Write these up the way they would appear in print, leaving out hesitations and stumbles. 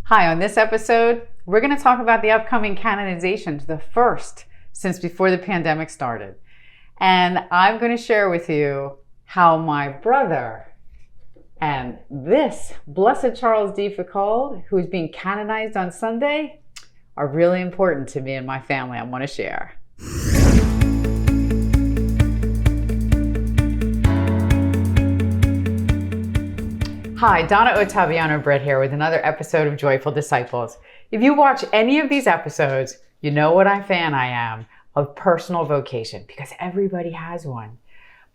Hi, on this episode, we're going to talk about the upcoming canonizations, the first since before the pandemic started. And I'm going to share with you how my brother and this Blessed Charles D. Foucauld, who's being canonized on Sunday, are really important to me and my family. I want to share. Hi, Donna Ottaviano-Britt here with another episode of Joyful Disciples. If you watch any of these episodes, you know what a fan I am of personal vocation, because everybody has one.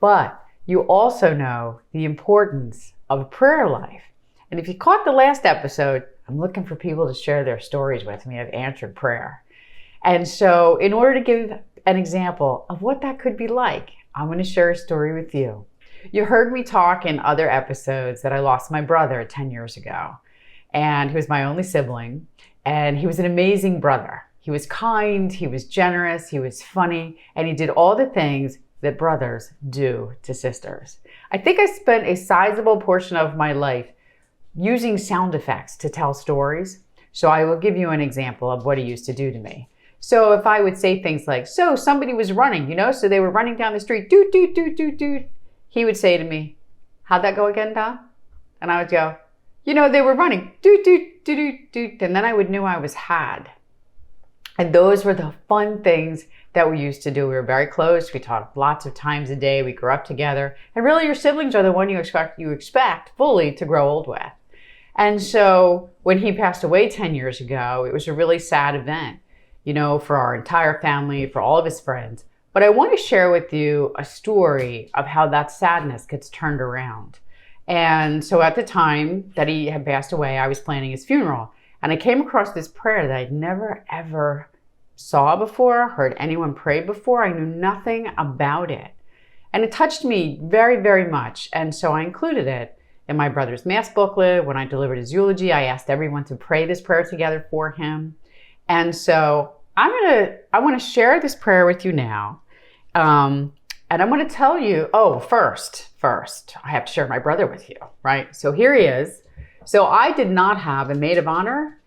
But you also know the importance of a prayer life. And if you caught the last episode, I'm looking for people to share their stories with me of answered prayer. And so in order to give an example of what that could be like, I'm going to share a story with you. You heard me talk in other episodes that I lost my brother 10 years ago. And he was my only sibling. And he was an amazing brother. He was kind, he was generous, he was funny, and he did all the things that brothers do to sisters. I think I spent a sizable portion of my life using sound effects to tell stories. So I will give you an example of what he used to do to me. So if I would say things like, so somebody was running, so they were running down the street, doot, doot, doot, doot, doot. He would say to me, how'd that go again, Don? And I would go, they were running, doot, doot, doot, doot, doot. And then I would know I was had. And those were the fun things that we used to do. We were very close. We talked lots of times a day. We grew up together. And really your siblings are the one you expect fully to grow old with. And so when he passed away 10 years ago, it was a really sad event, for our entire family, for all of his friends. But I want to share with you a story of how that sadness gets turned around. And so at the time that he had passed away, I was planning his funeral. And I came across this prayer that I'd never, ever saw before, heard anyone pray before. I knew nothing about it. And it touched me very, very much. And so I included it in my brother's mass booklet. When I delivered his eulogy, I asked everyone to pray this prayer together for him. And so I want to share this prayer with you now. And I'm going to tell you, first, I have to share my brother with you, right? So here he is. So I did not have a maid of honor.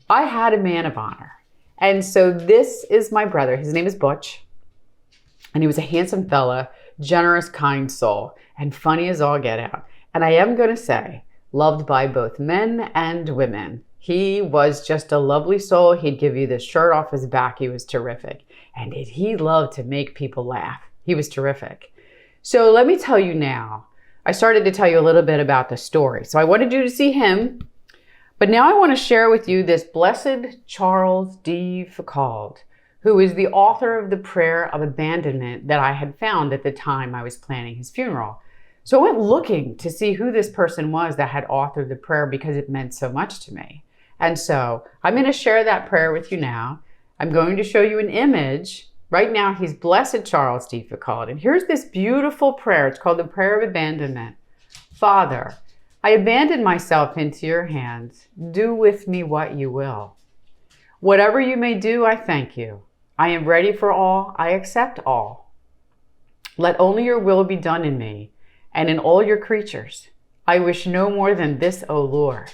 I had a man of honor. And so this is my brother. His name is Butch. And he was a handsome fella, generous, kind soul, and funny as all get out. And I am going to say, loved by both men and women. He was just a lovely soul. He'd give you the shirt off his back. He was terrific. And did he love to make people laugh? He was terrific. So let me tell you now, I started to tell you a little bit about the story. So I wanted you to see him, but now I want to share with you this Blessed Charles D. Foucauld, who is the author of the Prayer of Abandonment that I had found at the time I was planning his funeral. So I went looking to see who this person was that had authored the prayer because it meant so much to me. And so I'm going to share that prayer with you now. I'm going to show you an image. Right now, he's Blessed Charles D. Foucauld. And here's this beautiful prayer. It's called the Prayer of Abandonment. Father, I abandon myself into your hands. Do with me what you will. Whatever you may do, I thank you. I am ready for all. I accept all. Let only your will be done in me and in all your creatures. I wish no more than this, O Lord.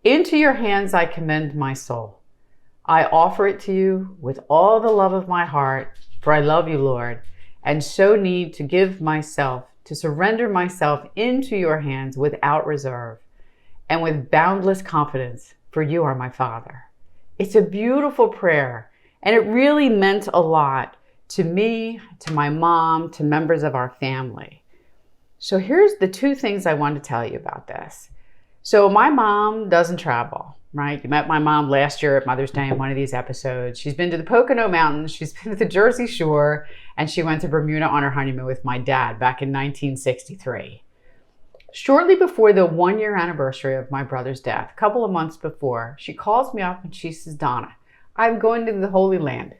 Into your hands I commend my soul. I offer it to you with all the love of my heart, for I love you, Lord, and so need to give myself, to surrender myself into your hands without reserve and with boundless confidence, for you are my Father. It's a beautiful prayer, and it really meant a lot to me, to my mom, to members of our family. So here's the two things I want to tell you about this. So my mom doesn't travel, right? You met my mom last year at Mother's Day in one of these episodes. She's been to the Pocono Mountains, she's been to the Jersey Shore, and she went to Bermuda on her honeymoon with my dad back in 1963. Shortly before the 1-year anniversary of my brother's death, a couple of months before, she calls me up and she says, Donna, I'm going to the Holy Land.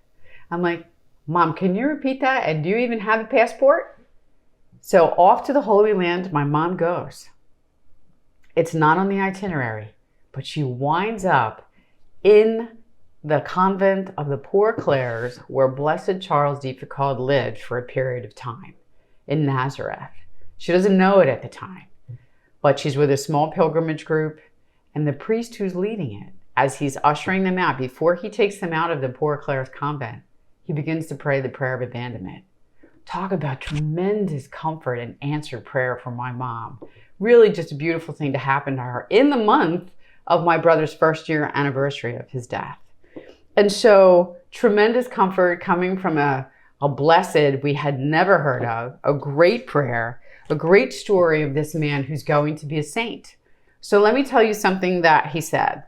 I'm like, Mom, can you repeat that? And do you even have a passport? So off to the Holy Land, my mom goes. It's not on the itinerary, but she winds up in the convent of the Poor Clares, where Blessed Charles D. Foucauld lived for a period of time in Nazareth. She doesn't know it at the time, but she's with a small pilgrimage group, And the priest who's leading it, as he's ushering them out, before he takes them out of the Poor Clares convent, he begins to pray the prayer of abandonment. Talk about tremendous comfort and answered prayer for my mom. Really just a beautiful thing to happen to her in the month of my brother's first year anniversary of his death. And so tremendous comfort coming from a blessed we had never heard of, a great prayer, a great story of this man who's going to be a saint. So let me tell you something that he said.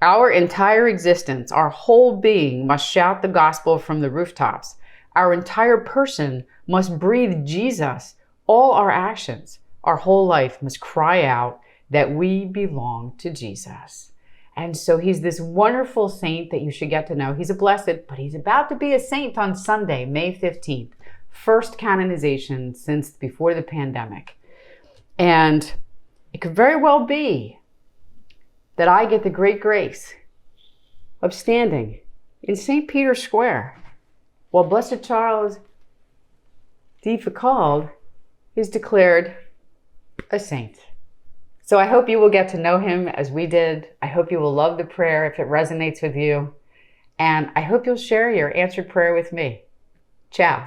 Our entire existence, our whole being must shout the gospel from the rooftops. Our entire person must breathe Jesus. All our actions, our whole life must cry out that we belong to Jesus. And so he's this wonderful saint that you should get to know. He's a blessed, but he's about to be a saint on Sunday, May 15th. First canonization since before the pandemic. And it could very well be that I get the great grace of standing in St. Peter's Square while Blessed Charles de Foucauld is declared a saint. So I hope you will get to know him as we did. I hope you will love the prayer if it resonates with you. And I hope you'll share your answered prayer with me. Ciao.